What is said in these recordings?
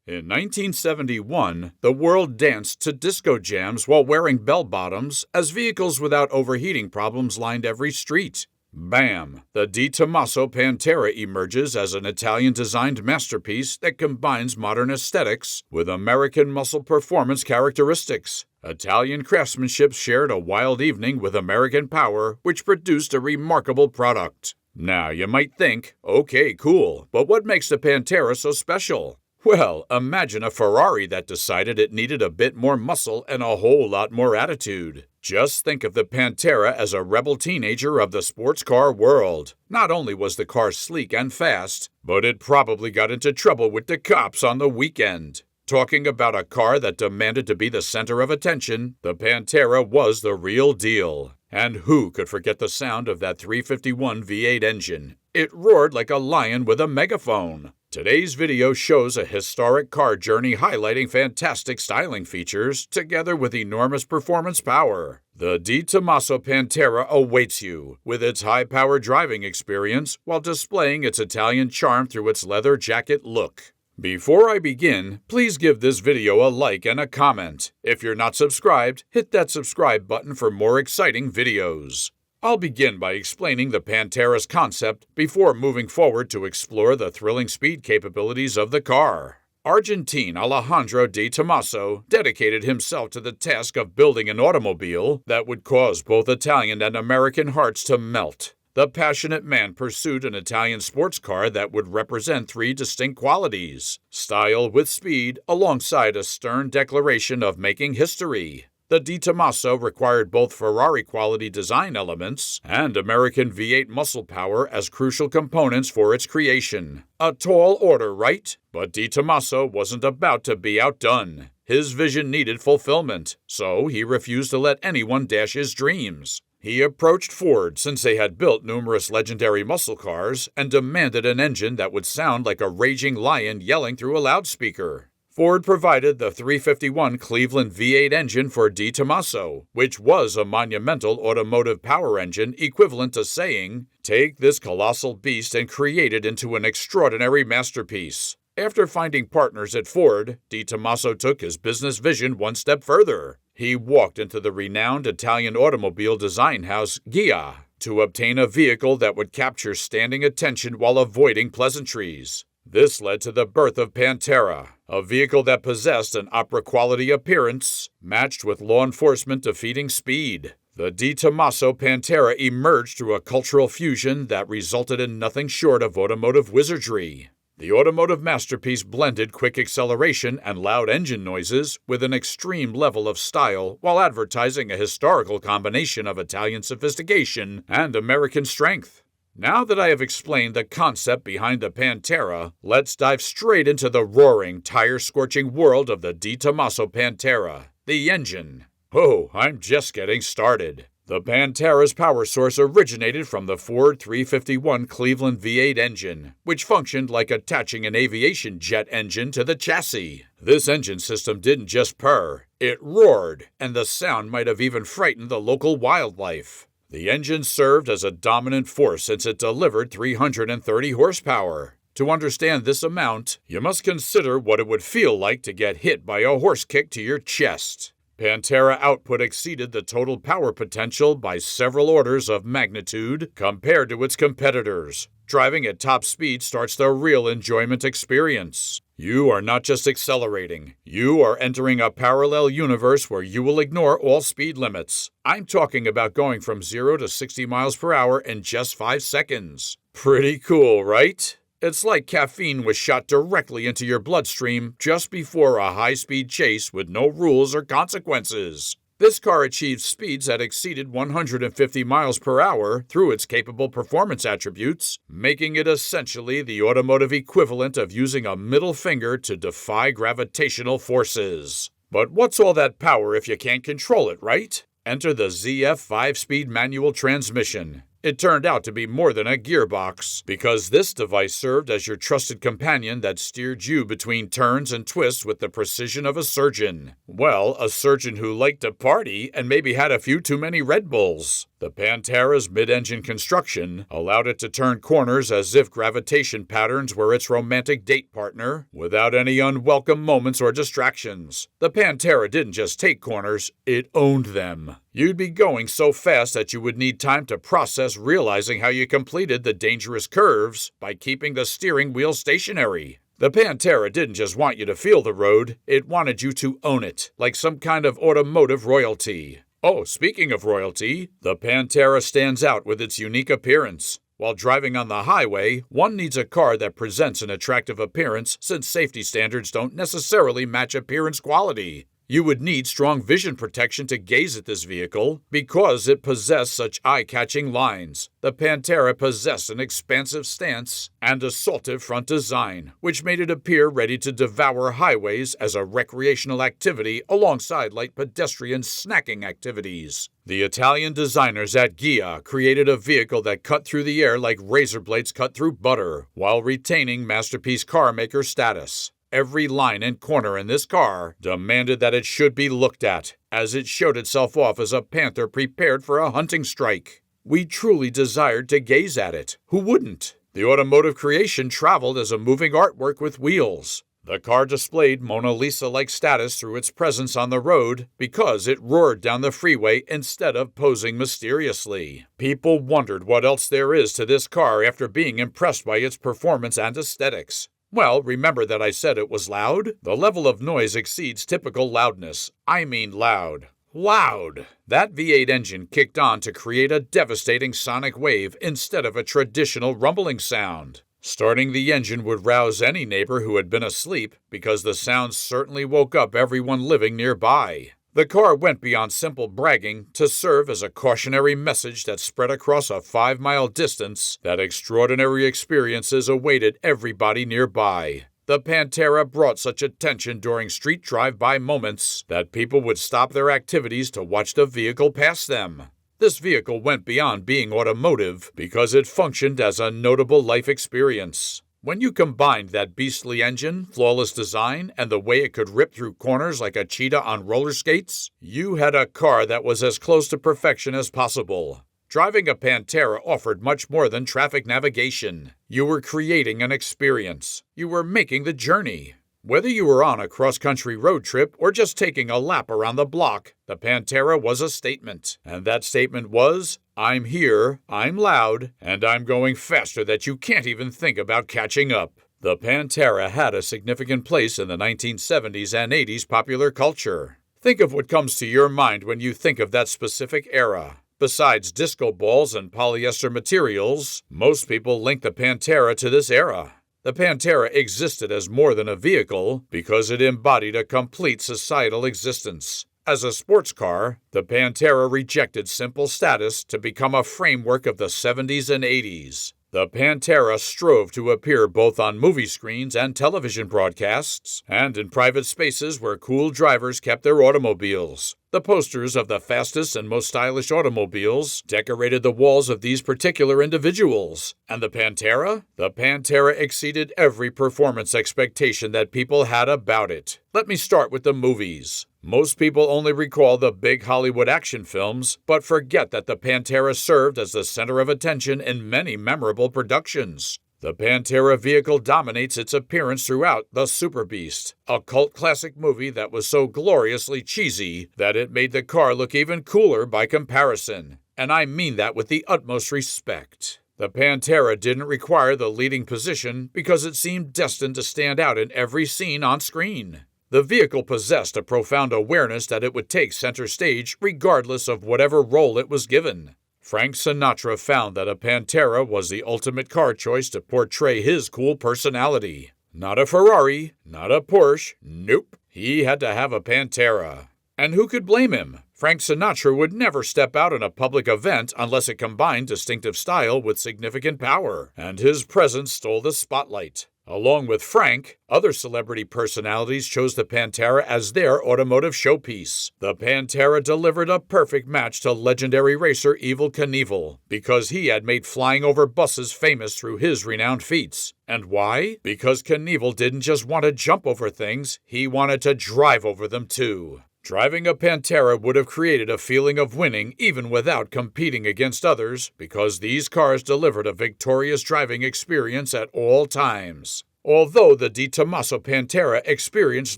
In 1971, the world danced to disco jams while wearing bell-bottoms as vehicles without overheating problems lined every street. Bam! The Tomaso Pantera emerges as an Italian-designed masterpiece that combines modern aesthetics with American muscle performance characteristics. Italian craftsmanship shared a wild evening with American power, which produced a remarkable product. Now, you might think, okay, cool, but what makes the Pantera so special? Well, imagine a Ferrari that decided it needed a bit more muscle and a whole lot more attitude. Just think of the Pantera as a rebel teenager of the sports car world. Not only was the car sleek and fast, but it probably got into trouble with the cops on the weekend. Talking about a car that demanded to be the center of attention, the Pantera was the real deal. And who could forget the sound of that 351 V8 engine? It roared like a lion with a megaphone. Today's video shows a historic car journey highlighting fantastic styling features together with enormous performance power. The Tomaso Pantera awaits you with its high-powered driving experience while displaying its Italian charm through its leather jacket look. Before I begin, please give this video a like and a comment. If you're not subscribed, hit that subscribe button for more exciting videos. I'll begin by explaining the Pantera's concept before moving forward to explore the thrilling speed capabilities of the car. Argentine Alejandro de Tomaso dedicated himself to the task of building an automobile that would cause both Italian and American hearts to melt. The passionate man pursued an Italian sports car that would represent three distinct qualities: style with speed, alongside a stern declaration of making history. The Tomaso required both Ferrari-quality design elements and American V8 muscle power as crucial components for its creation. A tall order, right? But Tomaso wasn't about to be outdone. His vision needed fulfillment, so he refused to let anyone dash his dreams. He approached Ford, since they had built numerous legendary muscle cars, and demanded an engine that would sound like a raging lion yelling through a loudspeaker. Ford provided the 351 Cleveland V8 engine for Tomaso, which was a monumental automotive power engine equivalent to saying, "Take this colossal beast and create it into an extraordinary masterpiece." After finding partners at Ford, Tomaso took his business vision one step further. He walked into the renowned Italian automobile design house Ghia to obtain a vehicle that would capture standing attention while avoiding pleasantries. This led to the birth of Pantera, a vehicle that possessed an opera-quality appearance, matched with law enforcement defeating speed. The Tomaso Pantera emerged through a cultural fusion that resulted in nothing short of automotive wizardry. The automotive masterpiece blended quick acceleration and loud engine noises with an extreme level of style while advertising a historical combination of Italian sophistication and American strength. Now that I have explained the concept behind the Pantera, let's dive straight into the roaring, tire-scorching world of the Tomaso Pantera, the engine. Oh, I'm just getting started. The Pantera's power source originated from the Ford 351 Cleveland V8 engine, which functioned like attaching an aviation jet engine to the chassis. This engine system didn't just purr, it roared, and the sound might have even frightened the local wildlife. The engine served as a dominant force since it delivered 330 horsepower. To understand this amount, you must consider what it would feel like to get hit by a horse kick to your chest. Pantera output exceeded the total power potential by several orders of magnitude compared to its competitors. Driving at top speed starts the real enjoyment experience. You are not just accelerating, you are entering a parallel universe where you will ignore all speed limits. I'm talking about going from 0 to 60 miles per hour in just 5 seconds. Pretty cool, right? It's like caffeine was shot directly into your bloodstream just before a high-speed chase with no rules or consequences. This car achieved speeds that exceeded 150 miles per hour through its capable performance attributes, making it essentially the automotive equivalent of using a middle finger to defy gravitational forces. But what's all that power if you can't control it, right? Enter the ZF 5-speed manual transmission. It turned out to be more than a gearbox, because this device served as your trusted companion that steered you between turns and twists with the precision of a surgeon. Well, a surgeon who liked to party and maybe had a few too many Red Bulls. The Pantera's mid-engine construction allowed it to turn corners as if gravitation patterns were its romantic date partner, without any unwelcome moments or distractions. The Pantera didn't just take corners, it owned them. You'd be going so fast that you would need time to process realizing how you completed the dangerous curves by keeping the steering wheel stationary. The Pantera didn't just want you to feel the road, it wanted you to own it, like some kind of automotive royalty. Oh, speaking of royalty, the Pantera stands out with its unique appearance. While driving on the highway, one needs a car that presents an attractive appearance since safety standards don't necessarily match appearance quality. You would need strong vision protection to gaze at this vehicle because it possessed such eye-catching lines. The Pantera possessed an expansive stance and assaultive front design, which made it appear ready to devour highways as a recreational activity alongside light pedestrian snacking activities. The Italian designers at Ghia created a vehicle that cut through the air like razor blades cut through butter, while retaining masterpiece carmaker status. Every line and corner in this car demanded that it should be looked at, as it showed itself off as a panther prepared for a hunting strike. We truly desired to gaze at it. Who wouldn't? The automotive creation traveled as a moving artwork with wheels. The car displayed Mona Lisa-like status through its presence on the road because it roared down the freeway instead of posing mysteriously. People wondered what else there is to this car after being impressed by its performance and aesthetics. Well, remember that I said it was loud? The level of noise exceeds typical loudness. I mean loud. Loud! That V8 engine kicked on to create a devastating sonic wave instead of a traditional rumbling sound. Starting the engine would rouse any neighbor who had been asleep because the sound certainly woke up everyone living nearby. The car went beyond simple bragging to serve as a cautionary message that spread across a 5-mile distance that extraordinary experiences awaited everybody nearby. The Pantera brought such attention during street drive-by moments that people would stop their activities to watch the vehicle pass them. This vehicle went beyond being automotive because it functioned as a notable life experience. When you combined that beastly engine, flawless design, and the way it could rip through corners like a cheetah on roller skates, you had a car that was as close to perfection as possible. Driving a Pantera offered much more than traffic navigation. You were creating an experience. You were making the journey. Whether you were on a cross-country road trip or just taking a lap around the block, the Pantera was a statement. And that statement was, I'm here, I'm loud, and I'm going faster that you can't even think about catching up. The Pantera had a significant place in the 1970s and 80s popular culture. Think of what comes to your mind when you think of that specific era. Besides disco balls and polyester materials, most people link the Pantera to this era. The Pantera existed as more than a vehicle because it embodied a complete societal existence. As a sports car, the Pantera rejected simple status to become a framework of the 70s and 80s. The Pantera strove to appear both on movie screens and television broadcasts, and in private spaces where cool drivers kept their automobiles. The posters of the fastest and most stylish automobiles decorated the walls of these particular individuals. And the Pantera? The Pantera exceeded every performance expectation that people had about it. Let me start with the movies. Most people only recall the big Hollywood action films, but forget that the Pantera served as the center of attention in many memorable productions. The Pantera vehicle dominates its appearance throughout The Super Beast, a cult classic movie that was so gloriously cheesy that it made the car look even cooler by comparison. And I mean that with the utmost respect. The Pantera didn't require the leading position because it seemed destined to stand out in every scene on screen. The vehicle possessed a profound awareness that it would take center stage regardless of whatever role it was given. Frank Sinatra found that a Pantera was the ultimate car choice to portray his cool personality. Not a Ferrari, not a Porsche, nope. He had to have a Pantera. And who could blame him? Frank Sinatra would never step out in a public event unless it combined distinctive style with significant power, and his presence stole the spotlight. Along with Frank, other celebrity personalities chose the Pantera as their automotive showpiece. The Pantera delivered a perfect match to legendary racer Evel Knievel because he had made flying over buses famous through his renowned feats. And why? Because Knievel didn't just want to jump over things, he wanted to drive over them too. Driving a Pantera would have created a feeling of winning even without competing against others, because these cars delivered a victorious driving experience at all times. Although the Tomaso Pantera experienced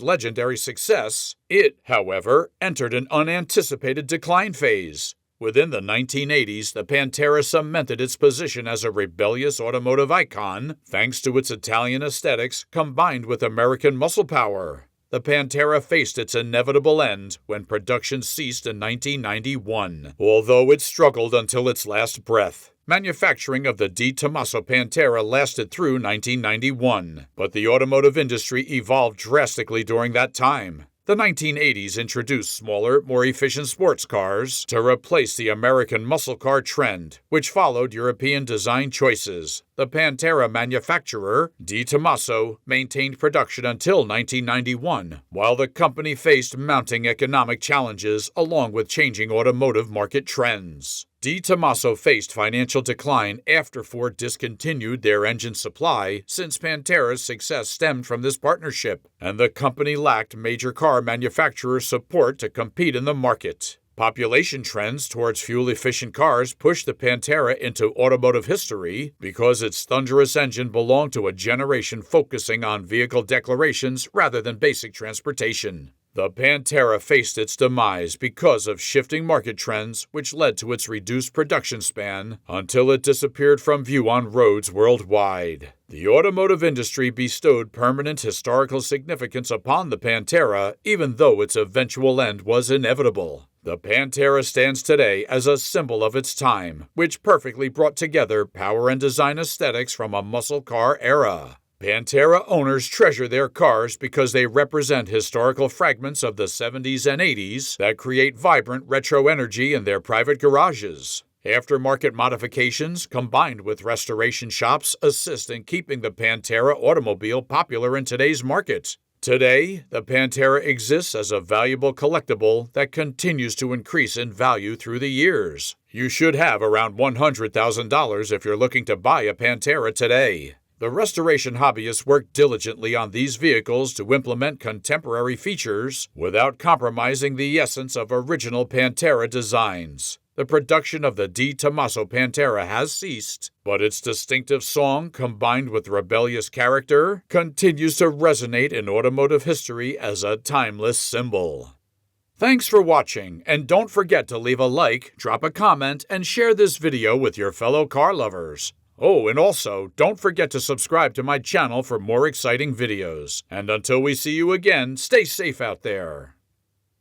legendary success, it, however, entered an unanticipated decline phase. Within the 1980s, the Pantera cemented its position as a rebellious automotive icon thanks to its Italian aesthetics combined with American muscle power. The Pantera faced its inevitable end when production ceased in 1991, although it struggled until its last breath. Manufacturing of the Tomaso Pantera lasted through 1991, but the automotive industry evolved drastically during that time. The 1980s introduced smaller, more efficient sports cars to replace the American muscle car trend, which followed European design choices. The Pantera manufacturer, Tomaso, maintained production until 1991, while the company faced mounting economic challenges along with changing automotive market trends. Tomaso faced financial decline after Ford discontinued their engine supply, since Pantera's success stemmed from this partnership, and the company lacked major car manufacturer support to compete in the market. Population trends towards fuel-efficient cars pushed the Pantera into automotive history because its thunderous engine belonged to a generation focusing on vehicle declarations rather than basic transportation. The Pantera faced its demise because of shifting market trends, which led to its reduced production span until it disappeared from view on roads worldwide. The automotive industry bestowed permanent historical significance upon the Pantera, even though its eventual end was inevitable. The Pantera stands today as a symbol of its time, which perfectly brought together power and design aesthetics from a muscle car era. Pantera owners treasure their cars because they represent historical fragments of the 70s and 80s that create vibrant retro energy in their private garages. Aftermarket modifications combined with restoration shops assist in keeping the Pantera automobile popular in today's market. Today, the Pantera exists as a valuable collectible that continues to increase in value through the years. You should have around $100,000 if you're looking to buy a Pantera today. The restoration hobbyists work diligently on these vehicles to implement contemporary features without compromising the essence of original Pantera designs. The production of the Tomaso Pantera has ceased, but its distinctive song, combined with rebellious character, continues to resonate in automotive history as a timeless symbol. Thanks for watching, and don't forget to leave a like, drop a comment, and share this video with your fellow car lovers. Oh, and also, don't forget to subscribe to my channel for more exciting videos. And until we see you again, stay safe out there.